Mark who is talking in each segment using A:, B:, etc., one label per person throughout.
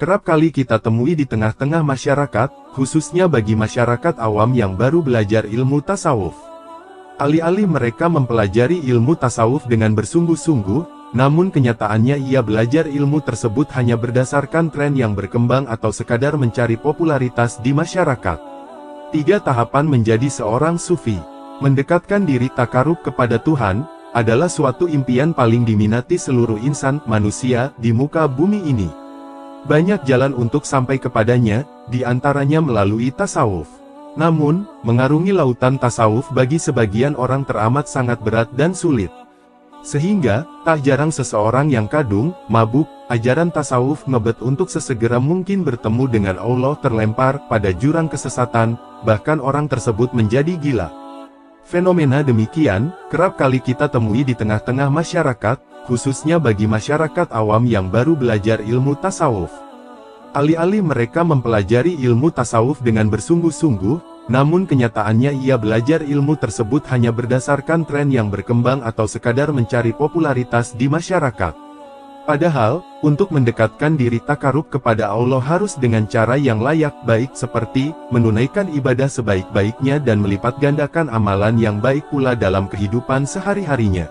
A: kerap kali kita temui di tengah-tengah masyarakat, khususnya bagi masyarakat awam yang baru belajar ilmu tasawuf. Alih-alih mereka mempelajari ilmu tasawuf dengan bersungguh-sungguh, namun kenyataannya ia belajar ilmu tersebut hanya berdasarkan tren yang berkembang atau sekadar mencari popularitas di masyarakat. 3 tahapan menjadi seorang sufi. Mendekatkan diri takarub kepada Tuhan, adalah suatu impian paling diminati seluruh insan manusia di muka bumi ini. Banyak jalan untuk sampai kepadanya, di antaranya melalui tasawuf. Namun, mengarungi lautan tasawuf bagi sebagian orang teramat sangat berat dan sulit. Sehingga, tak jarang seseorang yang kadung, mabuk, ajaran tasawuf ngebet untuk sesegera mungkin bertemu dengan Allah terlempar pada jurang kesesatan, bahkan orang tersebut menjadi gila. Fenomena demikian, kerap kali kita temui di tengah-tengah masyarakat, khususnya bagi masyarakat awam yang baru belajar ilmu tasawuf. Alih-alih mereka mempelajari ilmu tasawuf dengan bersungguh-sungguh, namun kenyataannya ia belajar ilmu tersebut hanya berdasarkan tren yang berkembang atau sekadar mencari popularitas di masyarakat. Padahal, untuk mendekatkan diri takarub kepada Allah harus dengan cara yang layak baik seperti, menunaikan ibadah sebaik-baiknya dan melipat gandakan amalan yang baik pula dalam kehidupan sehari-harinya.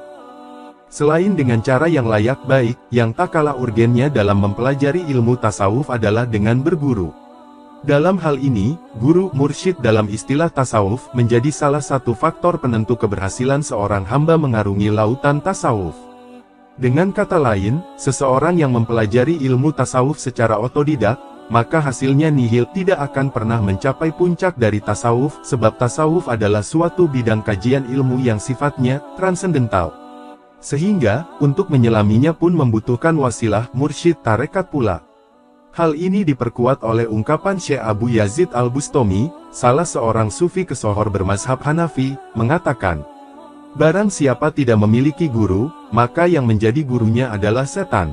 A: Selain dengan cara yang layak baik, yang tak kalah urgennya dalam mempelajari ilmu tasawuf adalah dengan berguru. Dalam hal ini, guru mursyid dalam istilah tasawuf menjadi salah satu faktor penentu keberhasilan seorang hamba mengarungi lautan tasawuf. Dengan kata lain, seseorang yang mempelajari ilmu tasawuf secara otodidak, maka hasilnya nihil tidak akan pernah mencapai puncak dari tasawuf, sebab tasawuf adalah suatu bidang kajian ilmu yang sifatnya transendental. Sehingga, untuk menyelaminya pun membutuhkan wasilah mursyid tarekat pula. Hal ini diperkuat oleh ungkapan Syekh Abu Yazid Al-Bustami, salah seorang sufi kesohor bermazhab Hanafi, mengatakan, "Barang siapa tidak memiliki guru, maka yang menjadi gurunya adalah setan."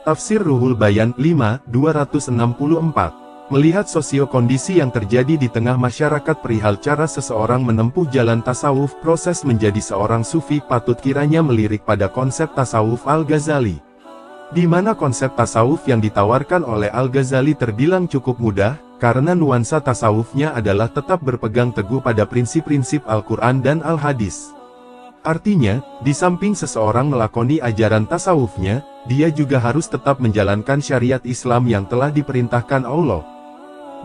A: Tafsir Ruhul Bayan 5, 264. Melihat sosio-kondisi yang terjadi di tengah masyarakat perihal cara seseorang menempuh jalan tasawuf, proses menjadi seorang sufi patut kiranya melirik pada konsep tasawuf Al-Ghazali. Di mana konsep tasawuf yang ditawarkan oleh Al-Ghazali terbilang cukup mudah, karena nuansa tasawufnya adalah tetap berpegang teguh pada prinsip-prinsip Al-Quran dan Al-Hadis. Artinya, di samping seseorang melakoni ajaran tasawufnya, dia juga harus tetap menjalankan syariat Islam yang telah diperintahkan Allah.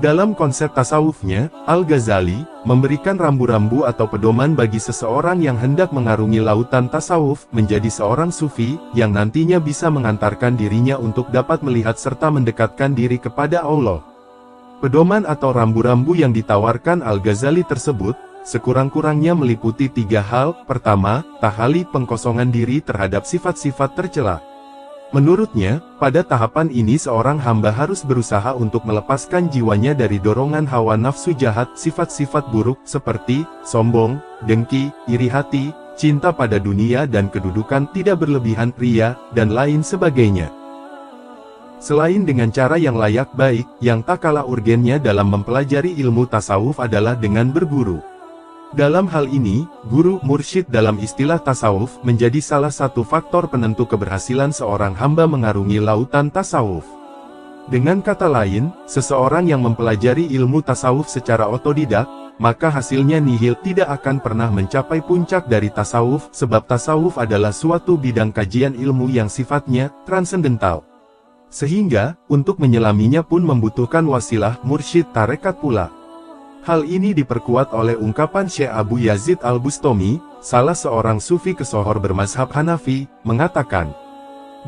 A: Dalam konsep tasawufnya, Al-Ghazali memberikan rambu-rambu atau pedoman bagi seseorang yang hendak mengarungi lautan tasawuf menjadi seorang sufi, yang nantinya bisa mengantarkan dirinya untuk dapat melihat serta mendekatkan diri kepada Allah. Pedoman atau rambu-rambu yang ditawarkan Al-Ghazali tersebut, sekurang-kurangnya meliputi 3 hal. Pertama, tahali pengkosongan diri terhadap sifat-sifat tercela. Menurutnya, pada tahapan ini seorang hamba harus berusaha untuk melepaskan jiwanya dari dorongan hawa nafsu jahat, sifat-sifat buruk seperti sombong, dengki, iri hati, cinta pada dunia dan kedudukan tidak berlebihan, ria, dan lain sebagainya. Selain dengan cara yang layak baik, yang tak kalah urgennya dalam mempelajari ilmu tasawuf adalah dengan berguru. Dalam hal ini, guru mursyid dalam istilah tasawuf menjadi salah satu faktor penentu keberhasilan seorang hamba mengarungi lautan tasawuf. Dengan kata lain, seseorang yang mempelajari ilmu tasawuf secara otodidak, maka hasilnya nihil tidak akan pernah mencapai puncak dari tasawuf, sebab tasawuf adalah suatu bidang kajian ilmu yang sifatnya transendental. Sehingga, untuk menyelaminya pun membutuhkan wasilah mursyid tarekat pula. Hal ini diperkuat oleh ungkapan Syekh Abu Yazid Al-Bustami, salah seorang sufi kesohor bermazhab Hanafi, mengatakan,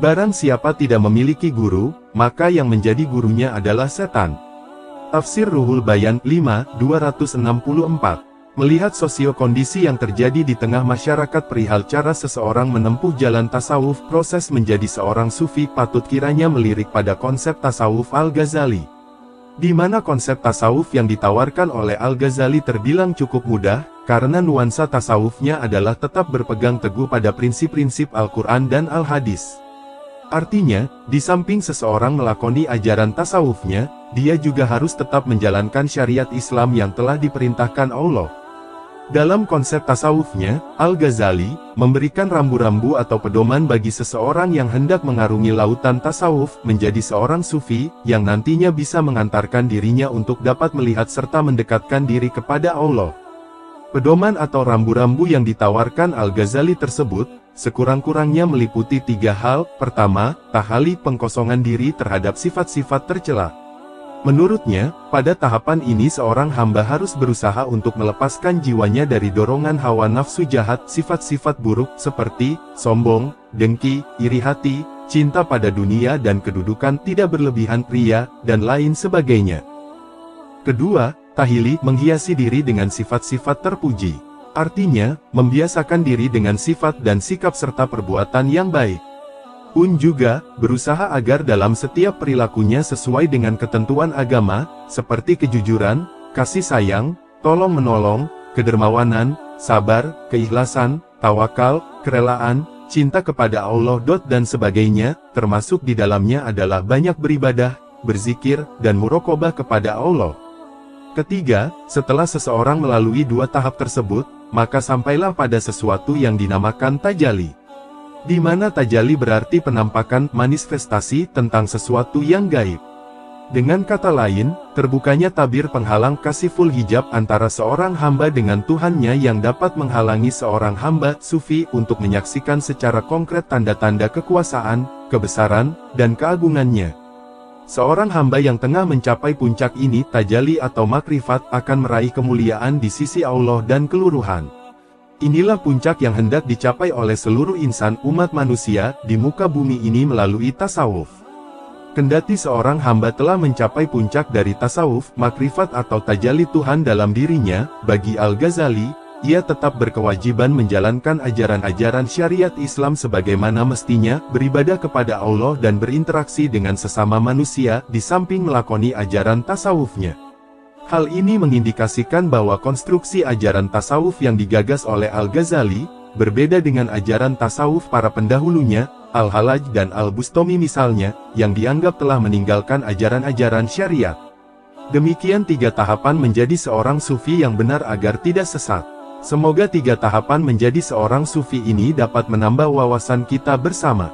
A: "Barang siapa tidak memiliki guru, maka yang menjadi gurunya adalah setan." Tafsir Ruhul Bayan 5, 264. Melihat sosio-kondisi yang terjadi di tengah masyarakat perihal cara seseorang menempuh jalan tasawuf, proses menjadi seorang sufi patut kiranya melirik pada konsep tasawuf Al-Ghazali. Di mana konsep tasawuf yang ditawarkan oleh Al-Ghazali terbilang cukup mudah, karena nuansa tasawufnya adalah tetap berpegang teguh pada prinsip-prinsip Al-Quran dan Al-Hadis. Artinya, di samping seseorang melakoni ajaran tasawufnya, dia juga harus tetap menjalankan syariat Islam yang telah diperintahkan Allah. Dalam konsep tasawufnya, Al-Ghazali memberikan rambu-rambu atau pedoman bagi seseorang yang hendak mengarungi lautan tasawuf menjadi seorang sufi, yang nantinya bisa mengantarkan dirinya untuk dapat melihat serta mendekatkan diri kepada Allah. Pedoman atau rambu-rambu yang ditawarkan Al-Ghazali tersebut, sekurang-kurangnya meliputi 3 hal. Pertama, tahali pengkosongan diri terhadap sifat-sifat tercela. Menurutnya, pada tahapan ini seorang hamba harus berusaha untuk melepaskan jiwanya dari dorongan hawa nafsu jahat, sifat-sifat buruk seperti sombong, dengki, iri hati, cinta pada dunia dan kedudukan tidak berlebihan, ria, dan lain sebagainya. Kedua, tahili menghiasi diri dengan sifat-sifat terpuji. Artinya, membiasakan diri dengan sifat dan sikap serta perbuatan yang baik. Pun juga, berusaha agar dalam setiap perilakunya sesuai dengan ketentuan agama, seperti kejujuran, kasih sayang, tolong-menolong, kedermawanan, sabar, keikhlasan, tawakal, kerelaan, cinta kepada Allah, dan sebagainya, termasuk di dalamnya adalah banyak beribadah, berzikir, dan muraqabah kepada Allah. Ketiga, setelah seseorang melalui 2 tahap tersebut, maka sampailah pada sesuatu yang dinamakan tajalli. Di mana tajalli berarti penampakan, manifestasi tentang sesuatu yang gaib. Dengan kata lain, terbukanya tabir penghalang kasiful hijab antara seorang hamba dengan Tuhannya yang dapat menghalangi seorang hamba sufi untuk menyaksikan secara konkret tanda-tanda kekuasaan, kebesaran, dan keagungannya. Seorang hamba yang tengah mencapai puncak ini, tajalli atau makrifat, akan meraih kemuliaan di sisi Allah dan keluruhan. Inilah puncak yang hendak dicapai oleh seluruh insan umat manusia di muka bumi ini melalui tasawuf. Kendati seorang hamba telah mencapai puncak dari tasawuf, makrifat atau tajalli Tuhan dalam dirinya, bagi Al-Ghazali, ia tetap berkewajiban menjalankan ajaran-ajaran syariat Islam sebagaimana mestinya, beribadah kepada Allah dan berinteraksi dengan sesama manusia, di samping melakoni ajaran tasawufnya. Hal ini mengindikasikan bahwa konstruksi ajaran tasawuf yang digagas oleh Al-Ghazali, berbeda dengan ajaran tasawuf para pendahulunya, Al-Halaj dan Al-Bustami misalnya, yang dianggap telah meninggalkan ajaran-ajaran syariat. Demikian 3 tahapan menjadi seorang sufi yang benar agar tidak sesat. Semoga 3 tahapan menjadi seorang sufi ini dapat menambah wawasan kita bersama.